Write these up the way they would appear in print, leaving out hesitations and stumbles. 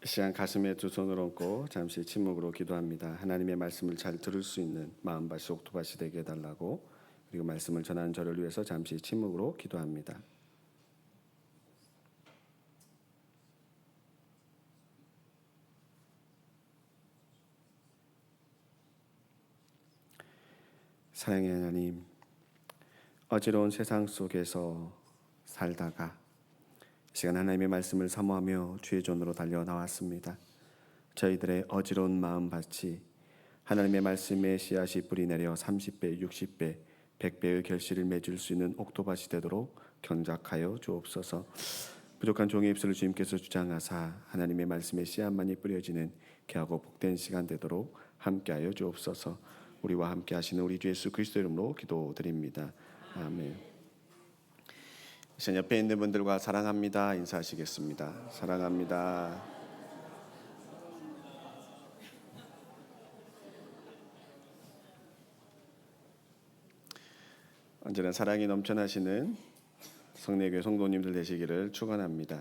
이 시간 가슴에 두 손을 얹고 잠시 침묵으로 기도합니다. 하나님의 말씀을 잘 들을 수 있는 마음밭이 옥토밭이 되게 해달라고, 그리고 말씀을 전하는 저를 위해서 잠시 침묵으로 기도합니다. 사랑의 하나님, 어지러운 세상 속에서 살다가 이 시간 하나님의 말씀을 사모하며 주의 존으로 달려 나왔습니다. 저희들의 어지러운 마음밭이 하나님의 말씀에 씨앗이 뿌리내려 30배, 60배, 100배의 결실을 맺을 수 있는 옥토밭이 되도록 경작하여 주옵소서. 부족한 종의 입술을 주님께서 주장하사 하나님의 말씀에 씨앗만이 뿌려지는 귀하고 복된 시간 되도록 함께하여 주옵소서. 우리와 함께 하시는 우리 주 예수 그리스도 이름으로 기도드립니다. 아멘. 옆에 있는 분들과 사랑합니다 인사하시겠습니다. 사랑합니다. 언제나 사랑이 넘쳐나시는 성례교회 성도님들 되시기를 축원합니다.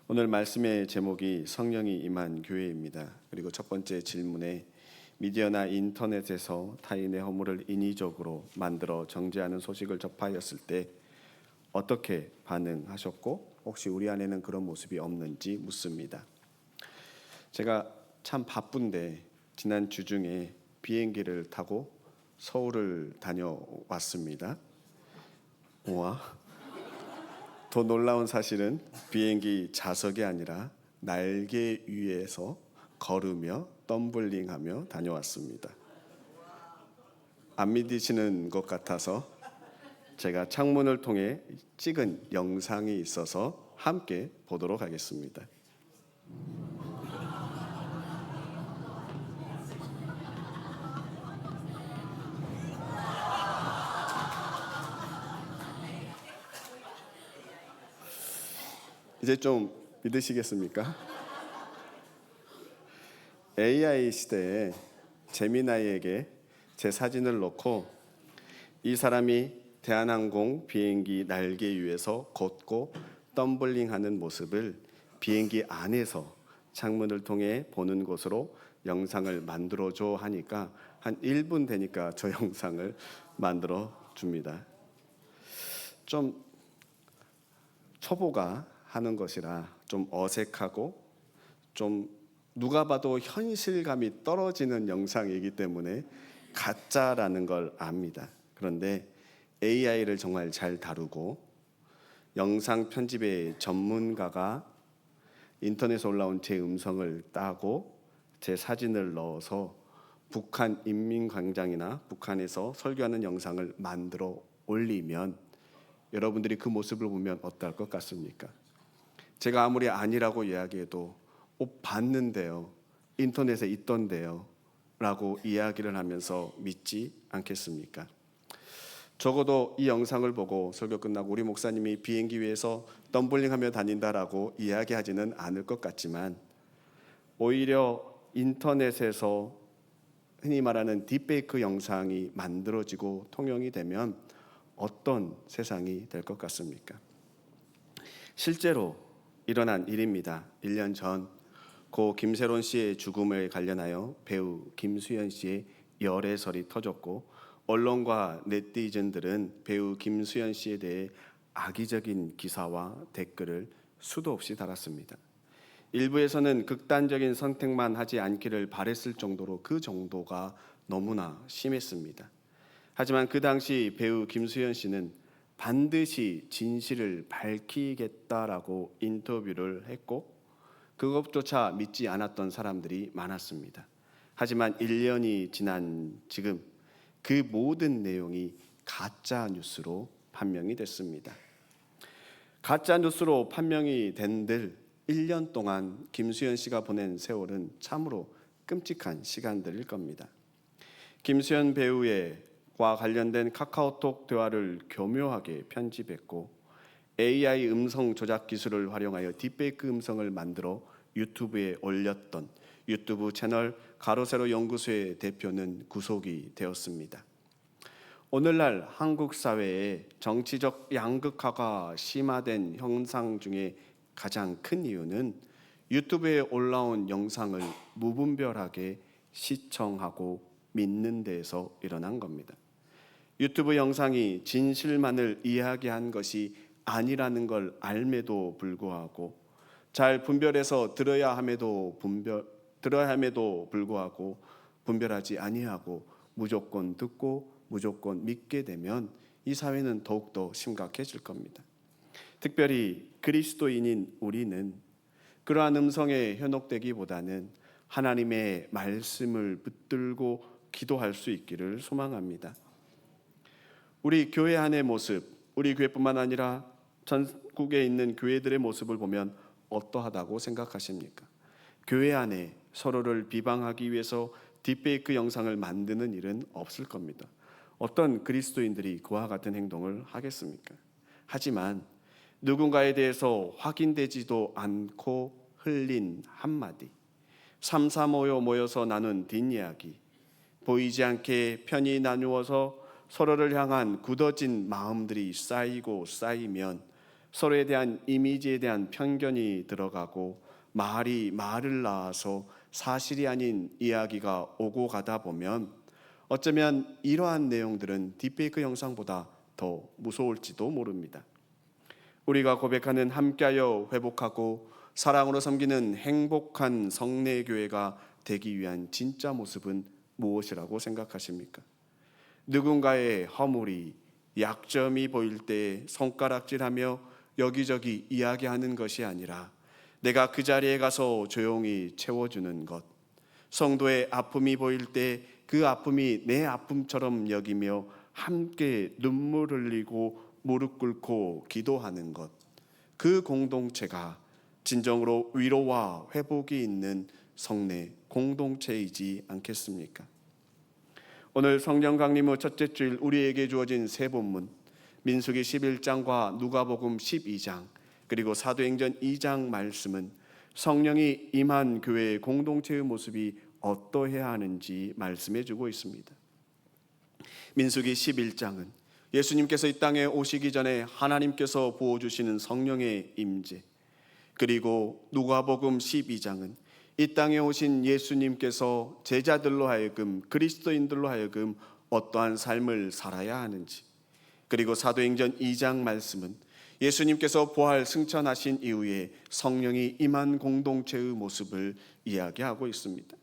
오늘 말씀의 제목이 성령이 임한 교회입니다. 그리고 첫 번째 질문에 미디어나 인터넷에서 타인의 허물을 인위적으로 만들어 정죄하는 소식을 접하였을 때 어떻게 반응하셨고 혹시 우리 안에는 그런 모습이 없는지 묻습니다. 제가 참 바쁜데 지난 주 중에 비행기를 타고 서울을 다녀왔습니다. 우와. 더 놀라운 사실은 비행기 좌석이 아니라 날개 위에서 걸으며 덤블링하며 다녀왔습니다. 안 믿으시는 것 같아서 제가 창문을 통해 찍은 영상이 있어서 함께 보도록 하겠습니다. 이제 좀 믿으시겠습니까? AI 시대에 제미나이에게 제 사진을 넣고 이 사람이 대한항공 비행기 날개 위에서 걷고 덤블링하는 모습을 비행기 안에서 창문을 통해 보는 것으로 영상을 만들어줘 하니까 한 1분 되니까 저 영상을 만들어 줍니다. 좀 초보가 하는 것이라 좀 어색하고 좀 누가 봐도 현실감이 떨어지는 영상이기 때문에 가짜라는 걸 압니다. 그런데 AI를 정말 잘 다루고 영상 편집의 전문가가 인터넷에 올라온 제 음성을 따고 제 사진을 넣어서 북한 인민광장이나 북한에서 설교하는 영상을 만들어 올리면 여러분들이 그 모습을 보면 어떨 것 같습니까? 제가 아무리 아니라고 이야기해도 봤는데요, 인터넷에 있던데요 라고 이야기를 하면서 믿지 않겠습니까? 적어도 이 영상을 보고 설교 끝나고 우리 목사님이 비행기 위에서 덤블링하며 다닌다라고 이야기하지는 않을 것 같지만 오히려 인터넷에서 흔히 말하는 딥페이크 영상이 만들어지고 통용이 되면 어떤 세상이 될 것 같습니까? 실제로 일어난 일입니다. 1년 전 고 김세론 씨의 죽음에 관련하여 배우 김수현 씨의 열애설이 터졌고 언론과 네티즌들은 배우 김수현 씨에 대해 악의적인 기사와 댓글을 수도 없이 달았습니다. 일부에서는 극단적인 선택만 하지 않기를 바랬을 정도로 그 정도가 너무나 심했습니다. 하지만 그 당시 배우 김수현 씨는 반드시 진실을 밝히겠다라고 인터뷰를 했고 그것조차 믿지 않았던 사람들이 많았습니다. 하지만 1년이 지난 지금 그 모든 내용이 가짜 뉴스로 판명이 됐습니다. 가짜 뉴스로 판명이 된들 1년 동안 김수현 씨가 보낸 세월은 참으로 끔찍한 시간들일 겁니다. 김수현 배우와 관련된 카카오톡 대화를 교묘하게 편집했고 AI 음성 조작 기술을 활용하여 딥페이크 음성을 만들어 유튜브에 올렸던 유튜브 채널 가로세로 연구소의 대표는 구속이 되었습니다. 오늘날 한국 사회에 정치적 양극화가 심화된 현상 중에 가장 큰 이유는 유튜브에 올라온 영상을 무분별하게 시청하고 믿는 데에서 일어난 겁니다. 유튜브 영상이 진실만을 이야기한 것이 아니라는 걸 알매도 불구하고 잘 분별해서 들어야 함에도 불구하고 분별하지 아니하고 무조건 듣고 무조건 믿게 되면 이 사회는 더욱더 심각해질 겁니다. 특별히 그리스도인인 우리는 그러한 음성에 현혹되기보다는 하나님의 말씀을 붙들고 기도할 수 있기를 소망합니다. 우리 교회 안의 모습, 우리 교회뿐만 아니라 전국에 있는 교회들의 모습을 보면 어떠하다고 생각하십니까? 교회 안에 서로를 비방하기 위해서 딥페이크 영상을 만드는 일은 없을 겁니다. 어떤 그리스도인들이 그와 같은 행동을 하겠습니까? 하지만 누군가에 대해서 확인되지도 않고 흘린 한마디, 삼삼오오 모여서 나눈 뒷이야기, 보이지 않게 편히 나누어서 서로를 향한 굳어진 마음들이 쌓이고 쌓이면 서로에 대한 이미지에 대한 편견이 들어가고 말이 말을 낳아서 사실이 아닌 이야기가 오고 가다 보면 어쩌면 이러한 내용들은 딥페이크 영상보다 더 무서울지도 모릅니다. 우리가 고백하는 함께하여 회복하고 사랑으로 섬기는 행복한 성례교회가 되기 위한 진짜 모습은 무엇이라고 생각하십니까? 누군가의 허물이, 약점이 보일 때 손가락질하며 여기저기 이야기하는 것이 아니라 내가 그 자리에 가서 조용히 채워주는 것, 성도의 아픔이 보일 때 그 아픔이 내 아픔처럼 여기며 함께 눈물 흘리고 무릎 꿇고 기도하는 것, 그 공동체가 진정으로 위로와 회복이 있는 성례 공동체이지 않겠습니까? 오늘 성령 강림 후 첫째 주일 우리에게 주어진 세 본문, 민수기 11장과 누가복음 12장 그리고 사도행전 2장 말씀은 성령이 임한 교회의 공동체의 모습이 어떠해야 하는지 말씀해 주고 있습니다. 민수기 11장은 예수님께서 이 땅에 오시기 전에 하나님께서 부어주시는 성령의 임재, 그리고 누가복음 12장은 이 땅에 오신 예수님께서 제자들로 하여금, 그리스도인들로 하여금 어떠한 삶을 살아야 하는지, 그리고 사도행전 2장 말씀은 예수님께서 부활 승천하신 이후에 성령이 임한 공동체의 모습을 이야기하고 있습니다.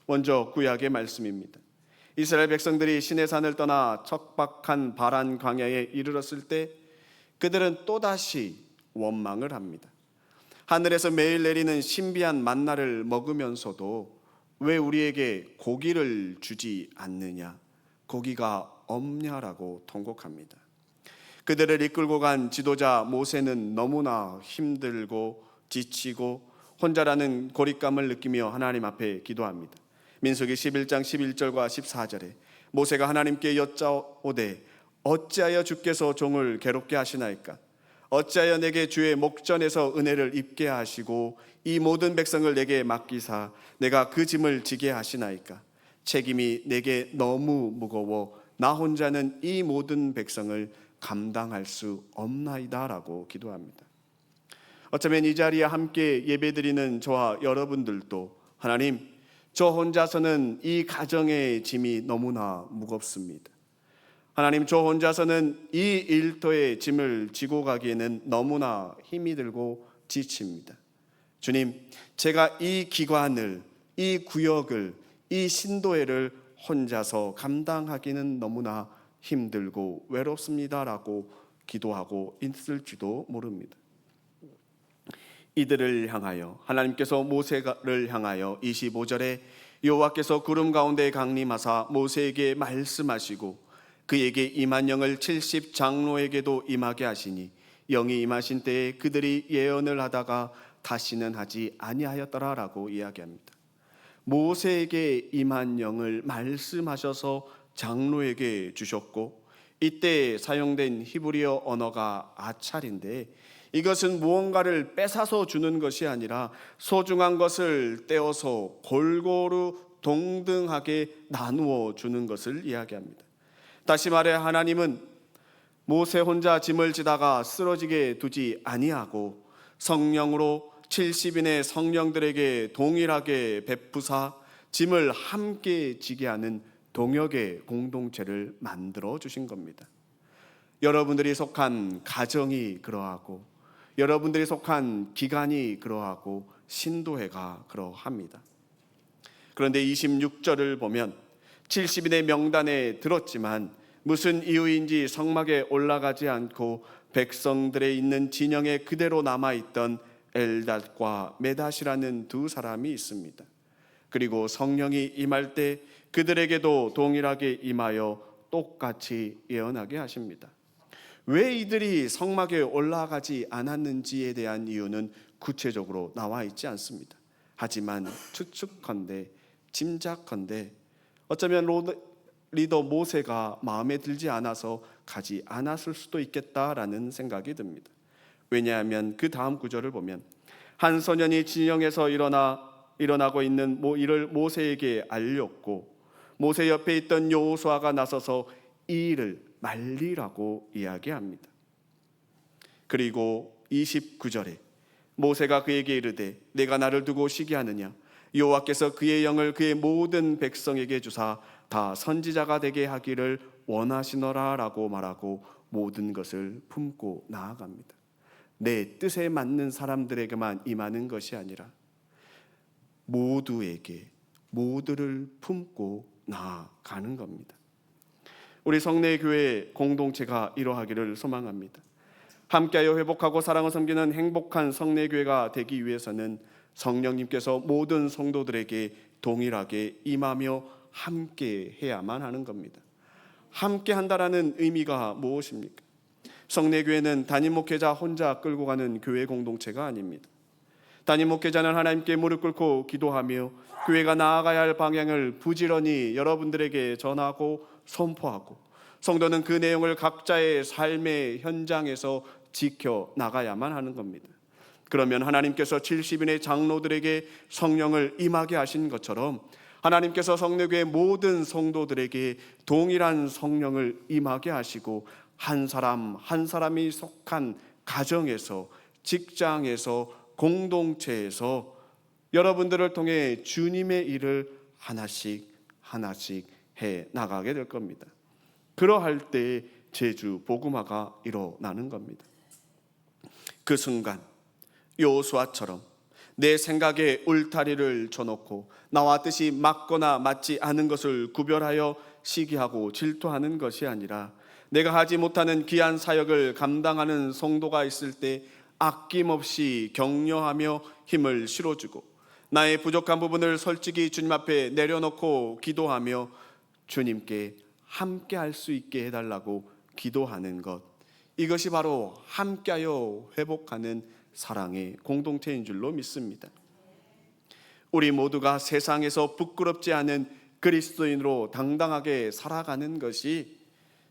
먼저 구약의 말씀입니다. 이스라엘 백성들이 시내산을 떠나 척박한 바란 광야에 이르렀을 때 그들은 또다시 원망을 합니다. 하늘에서 매일 내리는 신비한 만나를 먹으면서도 왜 우리에게 고기를 주지 않느냐, 고기가 없냐라고 통곡합니다. 그들을 이끌고 간 지도자 모세는 너무나 힘들고 지치고 혼자라는 고립감을 느끼며 하나님 앞에 기도합니다. 민수기 11장 11절과 14절에 모세가 하나님께 여짜오되 어찌하여 주께서 종을 괴롭게 하시나이까? 어찌하여 내게 주의 목전에서 은혜를 입게 하시고 이 모든 백성을 내게 맡기사 내가 그 짐을 지게 하시나이까? 책임이 내게 너무 무거워 나 혼자는 이 모든 백성을 감당할 수 없나이다 라고 기도합니다. 어쩌면 이 자리에 함께 예배드리는 저와 여러분들도 하나님, 저 혼자서는 이 가정의 짐이 너무나 무겁습니다. 하나님, 저 혼자서는 이 일터의 짐을 지고 가기에는 너무나 힘이 들고 지칩니다. 주님, 제가 이 기관을, 이 구역을, 이 신도회를 혼자서 감당하기는 너무나 힘들고 외롭습니다라고 기도하고 있을지도 모릅니다. 이들을 향하여 하나님께서 모세를 향하여 25절에 여호와께서 구름 가운데 강림하사 모세에게 말씀하시고 그에게 임한 영을 70 장로에게도 임하게 하시니 영이 임하신 때에 그들이 예언을 하다가 다시는 하지 아니하였더라라고 이야기합니다. 모세에게 임한 영을 말씀하셔서 장로에게 주셨고 이때 사용된 히브리어 언어가 아찰인데 이것은 무언가를 뺏어서 주는 것이 아니라 소중한 것을 떼어서 골고루 동등하게 나누어 주는 것을 이야기합니다. 다시 말해 하나님은 모세 혼자 짐을 지다가 쓰러지게 두지 아니하고 성령으로 70인의 성령들에게 동일하게 베푸사 짐을 함께 지게 하는 동역의 공동체를 만들어 주신 겁니다. 여러분들이 속한 가정이 그러하고 여러분들이 속한 기관이 그러하고 신도회가 그러합니다. 그런데 26절을 보면 70인의 명단에 들었지만 무슨 이유인지 성막에 올라가지 않고 백성들의 있는 진영에 그대로 남아있던 엘닷과 메닷이라는 두 사람이 있습니다. 그리고 성령이 임할 때 그들에게도 동일하게 임하여 똑같이 예언하게 하십니다. 왜 이들이 성막에 올라가지 않았는지에 대한 이유는 구체적으로 나와 있지 않습니다. 하지만 추측컨대 짐작컨대 어쩌면 리더 모세가 마음에 들지 않아서 가지 않았을 수도 있겠다라는 생각이 듭니다. 왜냐하면 그 다음 구절을 보면 한 소년이 진영에서 일어나고 있는 일을 모세에게 알렸고 모세 옆에 있던 여호수아가 나서서 이 일을 말리라고 이야기합니다. 그리고 29절에 모세가 그에게 이르되 내가 나를 두고 시기하느냐 여호와께서 그의 영을 그의 모든 백성에게 주사 다 선지자가 되게 하기를 원하시노라 라고 말하고 모든 것을 품고 나아갑니다. 내 뜻에 맞는 사람들에게만 임하는 것이 아니라 모두를 품고 나아가는 겁니다. 우리 성내교회 공동체가 이러하기를 소망합니다. 함께하여 회복하고 사랑을 섬기는 행복한 성내교회가 되기 위해서는 성령님께서 모든 성도들에게 동일하게 임하며 함께 해야만 하는 겁니다. 함께 한다라는 의미가 무엇입니까? 성내교회는 담임 목회자 혼자 끌고 가는 교회 공동체가 아닙니다. 담임 목회자는 하나님께 무릎 꿇고 기도하며 교회가 나아가야 할 방향을 부지런히 여러분들에게 전하고 선포하고 성도는 그 내용을 각자의 삶의 현장에서 지켜 나가야만 하는 겁니다. 그러면 하나님께서 70인의 장로들에게 성령을 임하게 하신 것처럼 하나님께서 성내교회 모든 성도들에게 동일한 성령을 임하게 하시고 한 사람 한 사람이 속한 가정에서 직장에서 공동체에서 여러분들을 통해 주님의 일을 하나씩 해 나가게 될 겁니다. 그러할 때 제주 복음화가 일어나는 겁니다. 그 순간 여호수아처럼 내 생각에 울타리를 쳐놓고 나와 뜻이 맞거나 맞지 않은 것을 구별하여 시기하고 질투하는 것이 아니라 내가 하지 못하는 귀한 사역을 감당하는 성도가 있을 때 아낌없이 격려하며 힘을 실어주고 나의 부족한 부분을 솔직히 주님 앞에 내려놓고 기도하며 주님께 함께 할 수 있게 해달라고 기도하는 것, 이것이 바로 함께하여 회복하는 사랑의 공동체인 줄로 믿습니다. 우리 모두가 세상에서 부끄럽지 않은 그리스도인으로 당당하게 살아가는 것이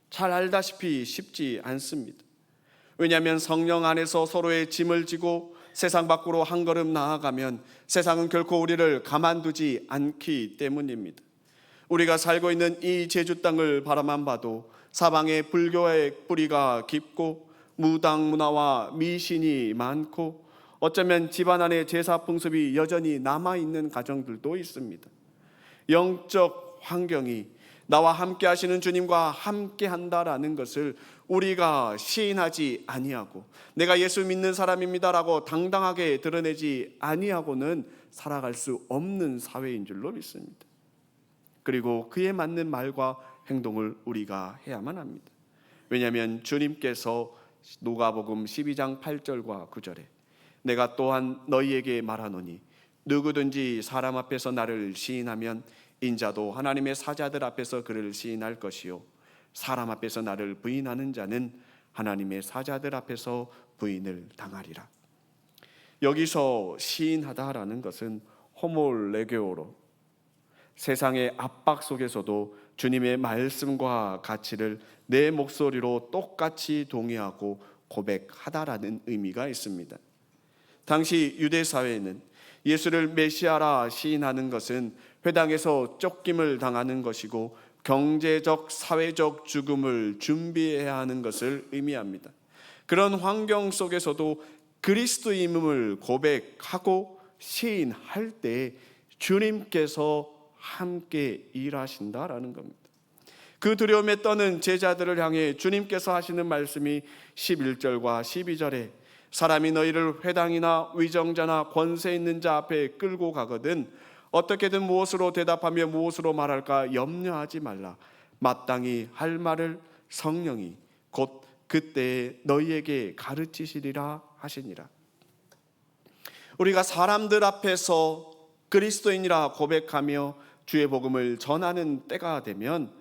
잘 알다시피 쉽지 않습니다. 왜냐하면 성령 안에서 서로의 짐을 지고 세상 밖으로 한 걸음 나아가면 세상은 결코 우리를 가만두지 않기 때문입니다. 우리가 살고 있는 이 제주 땅을 바라만 봐도 사방에 불교의 뿌리가 깊고 무당 문화와 미신이 많고 어쩌면 집안 안에 제사 풍습이 여전히 남아있는 가정들도 있습니다. 영적 환경이 나와 함께 하시는 주님과 함께 한다라는 것을 우리가 시인하지 아니하고 내가 예수 믿는 사람입니다라고 당당하게 드러내지 아니하고는 살아갈 수 없는 사회인 줄로 믿습니다. 그리고 그에 맞는 말과 행동을 우리가 해야만 합니다. 왜냐하면 주님께서 누가복음 12장 8절과 9절에 내가 또한 너희에게 말하노니 누구든지 사람 앞에서 나를 시인하면 인자도 하나님의 사자들 앞에서 그를 시인할 것이요 사람 앞에서 나를 부인하는 자는 하나님의 사자들 앞에서 부인을 당하리라. 여기서 시인하다라는 것은 호몰레게오로 세상의 압박 속에서도 주님의 말씀과 가치를 내 목소리로 똑같이 동의하고 고백하다라는 의미가 있습니다. 당시 유대 사회에는 예수를 메시아라 시인하는 것은 회당에서 쫓김을 당하는 것이고 경제적, 사회적 죽음을 준비해야 하는 것을 의미합니다. 그런 환경 속에서도 그리스도임을 고백하고 시인할 때 주님께서 함께 일하신다라는 겁니다. 그 두려움에 떠는 제자들을 향해 주님께서 하시는 말씀이 11절과 12절에 사람이 너희를 회당이나 위정자나 권세 있는 자 앞에 끌고 가거든 어떻게든 무엇으로 대답하며 무엇으로 말할까 염려하지 말라. 마땅히 할 말을 성령이 곧 그때에 너희에게 가르치시리라 하시니라. 우리가 사람들 앞에서 그리스도인이라 고백하며 주의 복음을 전하는 때가 되면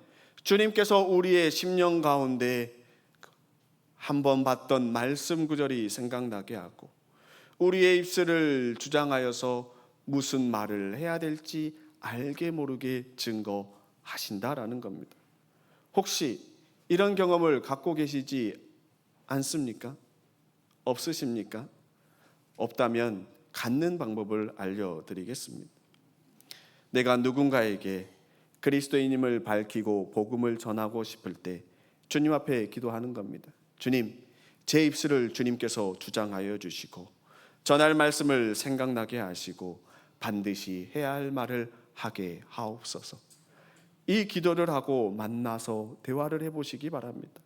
주님께서 우리의 심령 가운데 한번 봤던 말씀 구절이 생각나게 하고 우리의 입술을 주장하여서 무슨 말을 해야 될지 알게 모르게 증거하신다라는 겁니다. 혹시 이런 경험을 갖고 계시지 않습니까? 없으십니까? 없다면 갖는 방법을 알려드리겠습니다. 내가 누군가에게 그리스도인임을 밝히고 복음을 전하고 싶을 때 주님 앞에 기도하는 겁니다. 주님, 제 입술을 주님께서 주장하여 주시고 전할 말씀을 생각나게 하시고 반드시 해야 할 말을 하게 하옵소서. 이 기도를 하고 만나서 대화를 해보시기 바랍니다.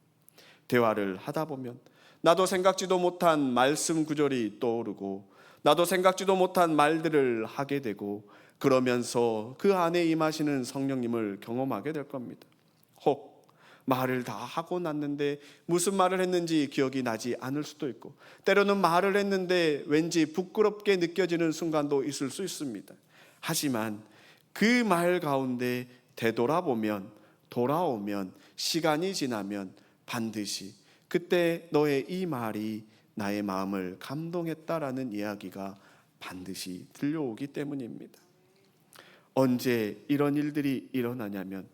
대화를 하다 보면 나도 생각지도 못한 말씀 구절이 떠오르고 나도 생각지도 못한 말들을 하게 되고 그러면서 그 안에 임하시는 성령님을 경험하게 될 겁니다. 혹 말을 다 하고 났는데 무슨 말을 했는지 기억이 나지 않을 수도 있고 때로는 말을 했는데 왠지 부끄럽게 느껴지는 순간도 있을 수 있습니다. 하지만 그 말 가운데 되돌아보면 돌아오면 시간이 지나면 반드시 그때 너의 이 말이 나의 마음을 감동했다라는 이야기가 반드시 들려오기 때문입니다. 언제 이런 일들이 일어나냐면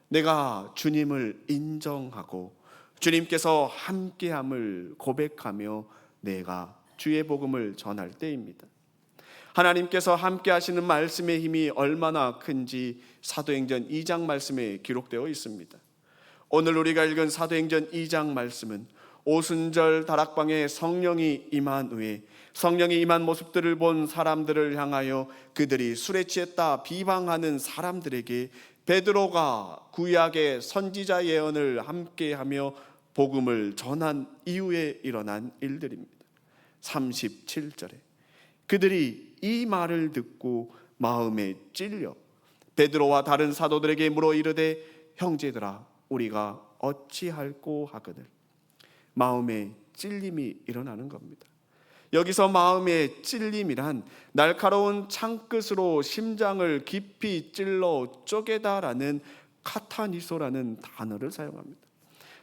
내가 주님을 인정하고 주님께서 함께함을 고백하며 내가 주의 복음을 전할 때입니다. 하나님께서 함께 하시는 말씀의 힘이 얼마나 큰지 사도행전 2장 말씀에 기록되어 있습니다. 오늘 우리가 읽은 사도행전 2장 말씀은 오순절 다락방에 성령이 임한 후에 성령이 임한 모습들을 본 사람들을 향하여 그들이 술에 취했다 비방하는 사람들에게 베드로가 구약의 선지자 예언을 함께하며 복음을 전한 이후에 일어난 일들입니다. 37절에 그들이 이 말을 듣고 마음에 찔려 베드로와 다른 사도들에게 물어 이르되 형제들아 우리가 어찌할꼬 하거늘. 마음에 찔림이 일어나는 겁니다. 여기서 마음의 찔림이란 날카로운 창끝으로 심장을 깊이 찔러 쪼개다라는 카타니소라는 단어를 사용합니다.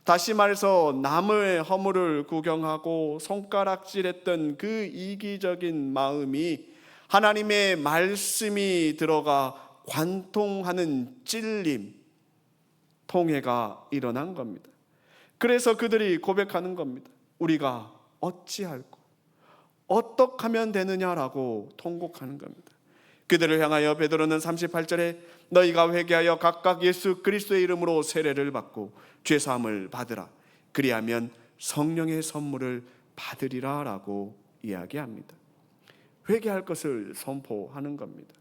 다시 말해서 남의 허물을 구경하고 손가락질했던 그 이기적인 마음이 하나님의 말씀이 들어가 관통하는 찔림, 통해가 일어난 겁니다. 그래서 그들이 고백하는 겁니다. 우리가 어찌할꼬 어떻게 하면 되느냐라고 통곡하는 겁니다. 그들을 향하여 베드로는 38절에 너희가 회개하여 각각 예수 그리스도의 이름으로 세례를 받고 죄사함을 받으라. 그리하면 성령의 선물을 받으리라 라고 이야기합니다. 회개할 것을 선포하는 겁니다.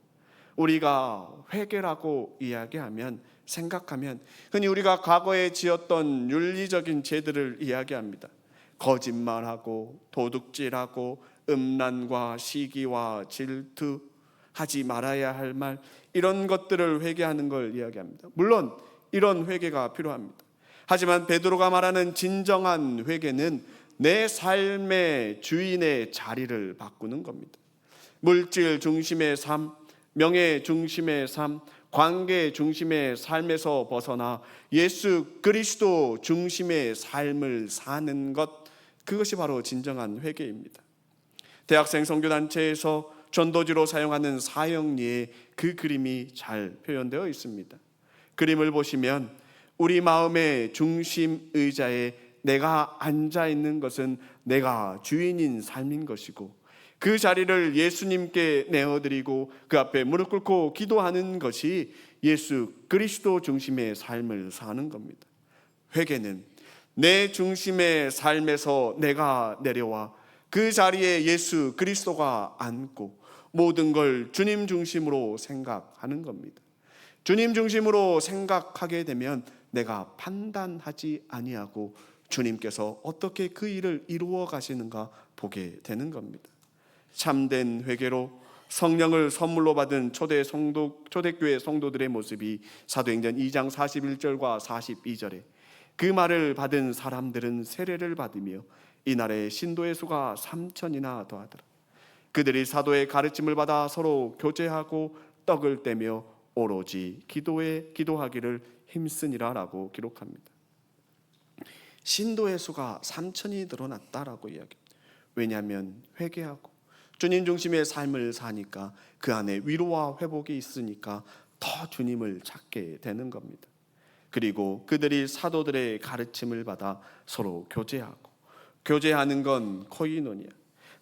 우리가 회개라고 이야기하면 생각하면 흔히 우리가 과거에 지었던 윤리적인 죄들을 이야기합니다. 거짓말하고 도둑질하고 음란과 시기와 질투, 하지 말아야 할 말, 이런 것들을 회개하는 걸 이야기합니다. 물론 이런 회개가 필요합니다. 하지만 베드로가 말하는 진정한 회개는 내 삶의 주인의 자리를 바꾸는 겁니다. 물질 중심의 삶, 명예 중심의 삶, 관계 중심의 삶에서 벗어나 예수 그리스도 중심의 삶을 사는 것, 그것이 바로 진정한 회개입니다. 대학생 선교단체에서 전도지로 사용하는 사형리에 그 그림이 잘 표현되어 있습니다. 그림을 보시면 우리 마음의 중심 의자에 내가 앉아 있는 것은 내가 주인인 삶인 것이고 그 자리를 예수님께 내어드리고 그 앞에 무릎 꿇고 기도하는 것이 예수 그리스도 중심의 삶을 사는 겁니다. 회개는 내 중심의 삶에서 내가 내려와 그 자리에 예수 그리스도가 앉고 모든 걸 주님 중심으로 생각하는 겁니다. 주님 중심으로 생각하게 되면 내가 판단하지 아니하고 주님께서 어떻게 그 일을 이루어 가시는가 보게 되는 겁니다. 참된 회개로 성령을 선물로 받은 초대교회 성도들의 모습이 사도행전 2장 41절과 42절에 그 말을 받은 사람들은 세례를 받으며 이날에 신도의 수가 3,000이나 더하더라. 그들이 사도의 가르침을 받아 서로 교제하고 떡을 떼며 오로지 기도하기를 힘쓰니라 라고 기록합니다. 신도의 수가 3,000이 늘어났다라고 이야기합니다. 왜냐하면 회개하고 주님 중심의 삶을 사니까 그 안에 위로와 회복이 있으니까 더 주님을 찾게 되는 겁니다. 그리고 그들이 사도들의 가르침을 받아 서로 교제하는 건 코이노니아,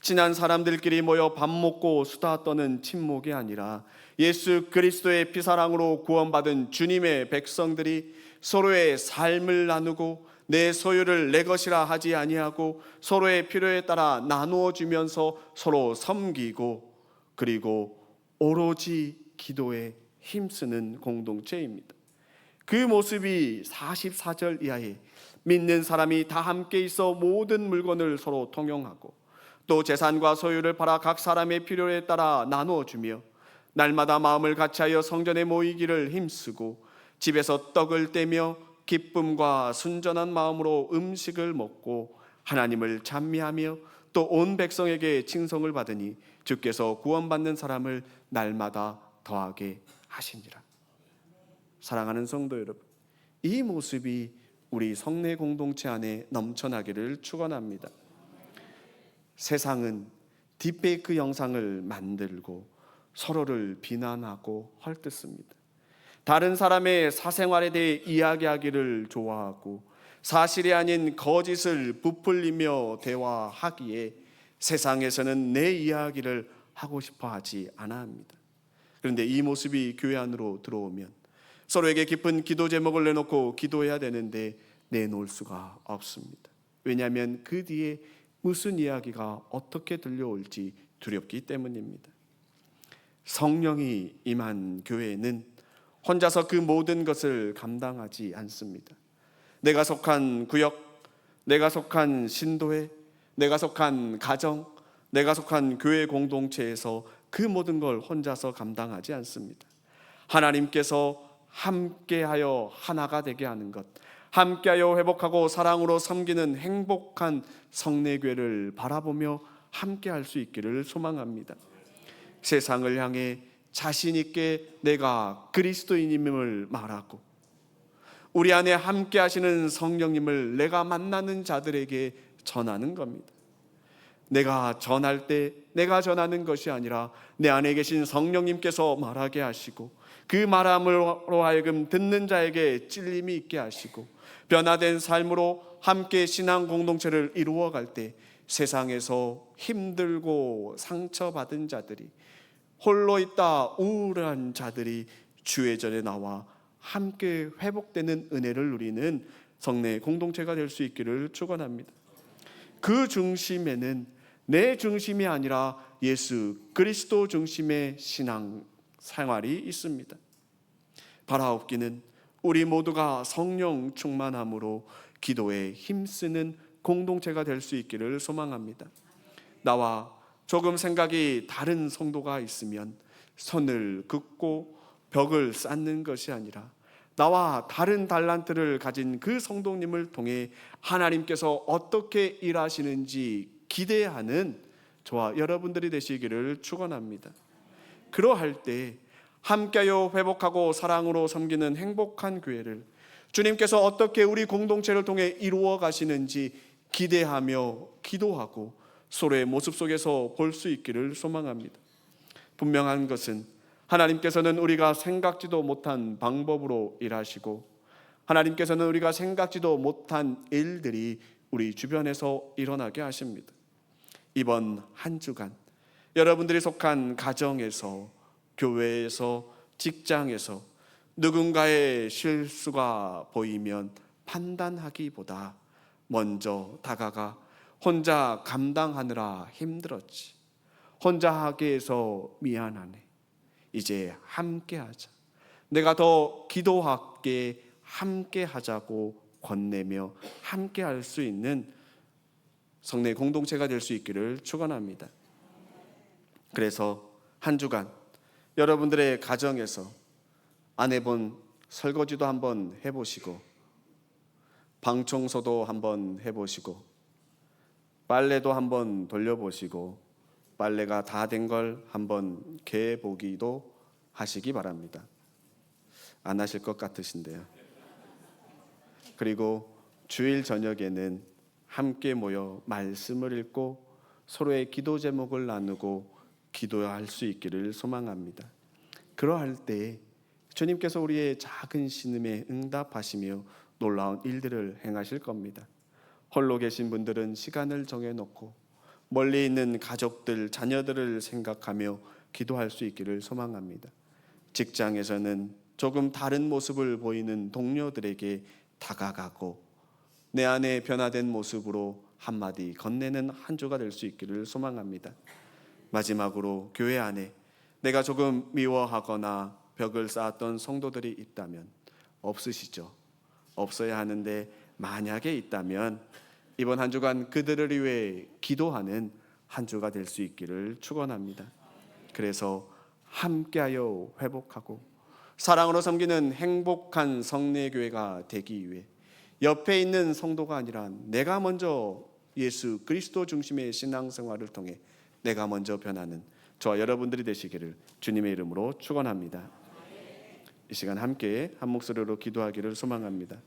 친한 사람들끼리 모여 밥 먹고 수다 떠는 친목이 아니라 예수 그리스도의 피사랑으로 구원받은 주님의 백성들이 서로의 삶을 나누고 내 소유를 내 것이라 하지 아니하고 서로의 필요에 따라 나누어 주면서 서로 섬기고 그리고 오로지 기도에 힘쓰는 공동체입니다. 그 모습이 44절 이하에 믿는 사람이 다 함께 있어 모든 물건을 서로 통용하고 또 재산과 소유를 팔아 각 사람의 필요에 따라 나누어 주며 날마다 마음을 같이하여 성전에 모이기를 힘쓰고 집에서 떡을 떼며 기쁨과 순전한 마음으로 음식을 먹고 하나님을 찬미하며 또 온 백성에게 칭송을 받으니 주께서 구원받는 사람을 날마다 더하게 하시니라. 사랑하는 성도 여러분, 이 모습이 우리 성례 공동체 안에 넘쳐나기를 축원합니다. 세상은 딥페이크 영상을 만들고 서로를 비난하고 헐뜯습니다. 다른 사람의 사생활에 대해 이야기하기를 좋아하고 사실이 아닌 거짓을 부풀리며 대화하기에 세상에서는 내 이야기를 하고 싶어 하지 않아 합니다. 그런데 이 모습이 교회 안으로 들어오면 서로에게 깊은 기도 제목을 내놓고 기도해야 되는데 내놓을 수가 없습니다. 왜냐하면 그 뒤에 무슨 이야기가 어떻게 들려올지 두렵기 때문입니다. 성령이 임한 교회는 혼자서 그 모든 것을 감당하지 않습니다. 내가 속한 구역, 내가 속한 신도회, 내가 속한 가정, 내가 속한 교회 공동체에서 그 모든 걸 혼자서 감당하지 않습니다. 하나님께서 함께하여 하나가 되게 하는 것, 함께하여 회복하고 사랑으로 섬기는 행복한 성례교회를 바라보며 함께할 수 있기를 소망합니다. 세상을 향해 자신 있게 내가 그리스도인임을 말하고 우리 안에 함께하시는 성령님을 내가 만나는 자들에게 전하는 겁니다. 내가 전할 때 내가 전하는 것이 아니라 내 안에 계신 성령님께서 말하게 하시고 그 말함으로 하여금 듣는 자에게 찔림이 있게 하시고 변화된 삶으로 함께 신앙 공동체를 이루어갈 때 세상에서 힘들고 상처받은 자들이, 홀로 있다 우울한 자들이 주의 전에 나와 함께 회복되는 은혜를 누리는 성례 공동체가 될 수 있기를 축원합니다. 그 중심에는 내 중심이 아니라 예수 그리스도 중심의 신앙 생활이 있습니다. 바라옵기는 우리 모두가 성령 충만함으로 기도에 힘쓰는 공동체가 될 수 있기를 소망합니다. 나와 조금 생각이 다른 성도가 있으면 선을 긋고 벽을 쌓는 것이 아니라 나와 다른 달란트를 가진 그 성도님을 통해 하나님께서 어떻게 일하시는지 기대하는 저와 여러분들이 되시기를 축원합니다. 그러할 때 함께하여 회복하고 사랑으로 섬기는 행복한 교회를 주님께서 어떻게 우리 공동체를 통해 이루어 가시는지 기대하며 기도하고 서로의 모습 속에서 볼 수 있기를 소망합니다. 분명한 것은 하나님께서는 우리가 생각지도 못한 방법으로 일하시고 하나님께서는 우리가 생각지도 못한 일들이 우리 주변에서 일어나게 하십니다. 이번 한 주간 여러분들이 속한 가정에서, 교회에서, 직장에서 누군가의 실수가 보이면 판단하기보다 먼저 다가가 혼자 감당하느라 힘들었지. 혼자 하게 해서 미안하네. 이제 함께 하자. 내가 더 기도하게 함께 하자고 권내며 함께 할 수 있는 성례 공동체가 될 수 있기를 축원합니다. 그래서 한 주간 여러분들의 가정에서 안 해본 설거지도 한번 해보시고, 방 청소도 한번 해보시고, 빨래도 한번 돌려보시고, 빨래가 다 된 걸 한번 개보기도 하시기 바랍니다. 안 하실 것 같으신데요. 그리고 주일 저녁에는 함께 모여 말씀을 읽고 서로의 기도 제목을 나누고 기도할 수 있기를 소망합니다. 그러할 때 주님께서 우리의 작은 신음에 응답하시며 놀라운 일들을 행하실 겁니다. 홀로 계신 분들은 시간을 정해놓고 멀리 있는 가족들, 자녀들을 생각하며 기도할 수 있기를 소망합니다. 직장에서는 조금 다른 모습을 보이는 동료들에게 다가가고 내 안에 변화된 모습으로 한마디 건네는 한 주가 될 수 있기를 소망합니다. 마지막으로 교회 안에 내가 조금 미워하거나 벽을 쌓았던 성도들이 있다면, 없으시죠? 없어야 하는데 만약에 있다면 이번 한 주간 그들을 위해 기도하는 한 주가 될 수 있기를 축원합니다. 그래서 함께하여 회복하고 사랑으로 섬기는 행복한 성례교회가 되기 위해 옆에 있는 성도가 아니라 내가 먼저 예수 그리스도 중심의 신앙생활을 통해 내가 먼저 변하는 저와 여러분들이 되시기를 주님의 이름으로 축원합니다. 이 시간 함께 한 목소리로 기도하기를 소망합니다.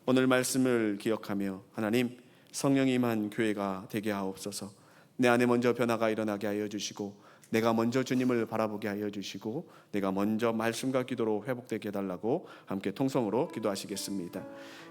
오늘 말씀을 기억하며 하나님, 성령이 임한 교회가 되게 하옵소서. 내 안에 먼저 변화가 일어나게 하여 주시고 내가 먼저 주님을 바라보게 하여 주시고 내가 먼저 말씀과 기도로 회복되게 해달라고 함께 통성으로 기도하시겠습니다.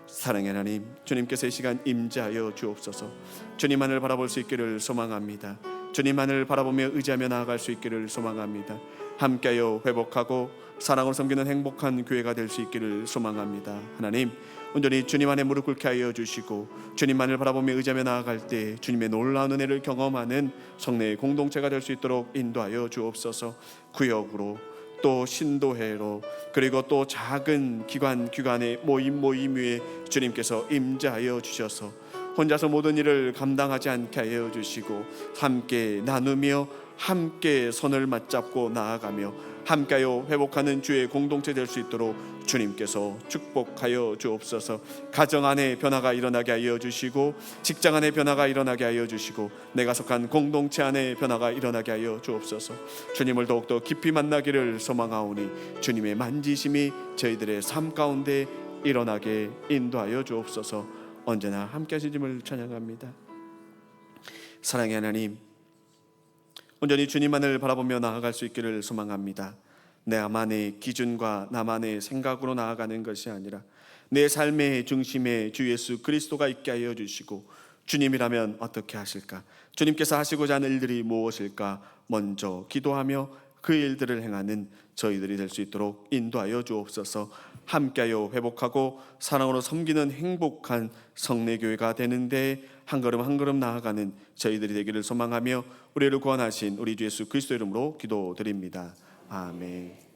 사랑의 하나님, 주님께서 이 시간 임재하여 주옵소서. 주님만을 바라볼 수 있기를 소망합니다. 주님만을 바라보며 의지하며 나아갈 수 있기를 소망합니다. 함께하여 회복하고 사랑으로 섬기는 행복한 교회가 될 수 있기를 소망합니다. 하나님, 온전히 주님 안에 무릎 꿇게 하여 주시고 주님만을 바라보며 의지하며 나아갈 때 주님의 놀라운 은혜를 경험하는 성례의 공동체가 될 수 있도록 인도하여 주옵소서. 구역으로 또 신도회로 그리고 또 작은 기관의 모임 위에 주님께서 임재하여 주셔서 혼자서 모든 일을 감당하지 않게 하여 주시고 함께 나누며 함께 손을 맞잡고 나아가며 함께하여 회복하는 주의 공동체 될 수 있도록 주님께서 축복하여 주옵소서. 가정 안에 변화가 일어나게 하여 주시고 직장 안에 변화가 일어나게 하여 주시고 내가 속한 공동체 안에 변화가 일어나게 하여 주옵소서. 주님을 더욱더 깊이 만나기를 소망하오니 주님의 만지심이 저희들의 삶 가운데 일어나게 인도하여 주옵소서. 언제나 함께 하시님을 찬양합니다. 사랑의 하나님, 온전히 주님만을 바라보며 나아갈 수 있기를 소망합니다. 나만의 기준과 나만의 생각으로 나아가는 것이 아니라 내 삶의 중심에 주 예수 그리스도가 있게 하여 주시고 주님이라면 어떻게 하실까? 주님께서 하시고자 하는 일들이 무엇일까? 먼저 기도하며 그 일들을 행하는 저희들이 될 수 있도록 인도하여 주옵소서. 함께하여 회복하고 사랑으로 섬기는 행복한 성례교회가 되는데 한 걸음 한 걸음 나아가는 저희들이 되기를 소망하며 우리를 구원하신 우리 주 예수 그리스도 이름으로 기도드립니다. 아멘.